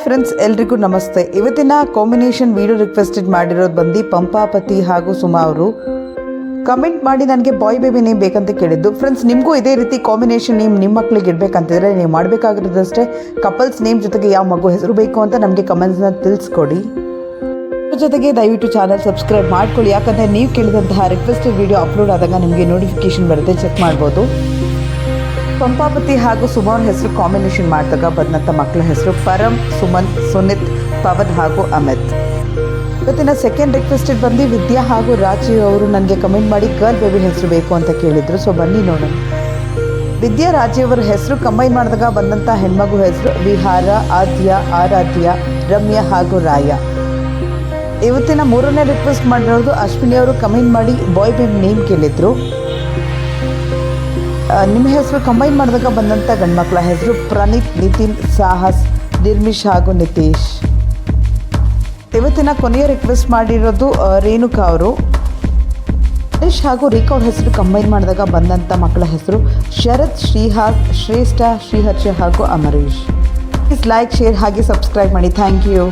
Friends, ಎಲ್ರಿಗೂ ನಮಸ್ತೆ. ಇವತ್ತಿನ ಕಾಂಬಿನೇಷನ್ ವಿಡಿಯೋ ರಿಕ್ವೆಸ್ಟೆಡ್ ಮಾಡಿರೋದು ಬಂದು ಪಂಪಾಪತಿ ಹಾಗೂ ಸುಮಾ ಅವರು ಕಮೆಂಟ್ ಮಾಡಿ ನನಗೆ ಬಾಯ್ ಬೇಬಿ ನೇಮ್ ಬೇಕಂತ ಕೇಳಿದ್ದು. ಫ್ರೆಂಡ್ಸ್, ನಿಮಗೂ ಇದೇ ರೀತಿ ಕಾಂಬಿನೇಷನ್ ನೇಮ್ ನಿಮ್ಮ ಮಕ್ಕಳಿಗೆ ಇಡಬೇಕಂತಿದ್ರೆ ನೀವು ಮಾಡಬೇಕಾಗಿರೋದಷ್ಟೇ ಕಪಲ್ಸ್ ನೇಮ್ ಜೊತೆಗೆ ಯಾವ ಮಗು ಹೆಸರು ಬೇಕು ಅಂತ ನಮಗೆ ಕಮೆಂಟ್ಸ್ನ ತಿಳಿಸ್ಕೊಡಿ. ಜೊತೆಗೆ ದಯವಿಟ್ಟು ಚಾನಲ್ ಸಬ್ಸ್ಕ್ರೈಬ್ ಮಾಡ್ಕೊಳ್ಳಿ, ಯಾಕಂದರೆ ನೀವು ಕೇಳಿದಂತಹ ರಿಕ್ವೆಸ್ಟೆಡ್ ವಿಡಿಯೋ ಅಪ್ಲೋಡ್ ಆದಾಗ ನಿಮಗೆ ನೋಟಿಫಿಕೇಶನ್ ಬರುತ್ತೆ, ಚೆಕ್ ಮಾಡ್ಬೋದು. ಪಂಪಾಪತಿ ಹಾಗೂ ಸುಮಾರ್ ಹೆಸರು ಕಾಂಬಿನೇಷನ್ ಮಾಡಿದಾಗ ಬಂದಂಥ ಮಕ್ಕಳ ಹೆಸರು ಪರಮ್, ಸುಮನ್, ಸುನಿತ್, ಪವನ್ ಹಾಗೂ ಅಮಿತ್. ಇವತ್ತಿನ ಸೆಕೆಂಡ್ ರಿಕ್ವೆಸ್ಟೆಡ್ ಬಂದು ವಿದ್ಯಾ ಹಾಗೂ ರಾಜೀವ್ ಅವರು ನನಗೆ ಕಮೆಂಟ್ ಮಾಡಿ ಗರ್ಲ್ ಬೇಬಿ ಹೆಸರು ಬೇಕು ಅಂತ ಕೇಳಿದರು. ಸೊ ಬನ್ನಿ ನೋಡೋಣ. ವಿದ್ಯಾ ರಾಜೀವ್ ಅವರ ಹೆಸರು ಕಂಬೈನ್ ಮಾಡಿದಾಗ ಬಂದಂಥ ಹೆಣ್ಮಗು ಹೆಸರು ವಿಹಾರ, ಆದ್ಯ, ಆರಾಧ್ಯ, ರಮ್ಯಾ ಹಾಗೂ ರಾಯ. ಇವತ್ತಿನ ಮೂರನೇ ರಿಕ್ವೆಸ್ಟ್ ಮಾಡಿರೋದು ಅಶ್ವಿನಿ ಅವರು ಕಮೆಂಟ್ ಮಾಡಿ ಬಾಯ್ ಬೇಬಿ ನೇಮ್ ಕೇಳಿದರು. ನಿಮ್ಮ ಹೆಸರು ಕಂಬೈನ್ ಮಾಡಿದಾಗ ಬಂದಂಥ ಗಂಡ್ಮಕ್ಳ ಹೆಸರು ಪ್ರಣೀತ್, ನಿತಿನ್, ಸಾಹಸ್, ನಿರ್ಮಿಶ್ ಹಾಗೂ ನಿತೀಶ್. ಇವತ್ತಿನ ಕೊನೆಯ ರಿಕ್ವೆಸ್ಟ್ ಮಾಡಿರೋದು ರೇಣುಕಾ ಅವರು. ಹರೀಶ್ ಹಾಗೂ ರೇಖಾ ಅವ್ರ ಹೆಸರು ಕಂಬೈನ್ ಮಾಡಿದಾಗ ಬಂದಂಥ ಮಕ್ಕಳ ಹೆಸರು ಶರತ್, ಶ್ರೀಹಾಸ್, ಶ್ರೇಷ್ಠ, ಶ್ರೀಹರ್ಷ ಹಾಗೂ ಅಮರೀಶ್. ಪ್ಲೀಸ್ ಲೈಕ್, ಶೇರ್ ಹಾಗೆ ಸಬ್ಸ್ಕ್ರೈಬ್ ಮಾಡಿ. Thank you.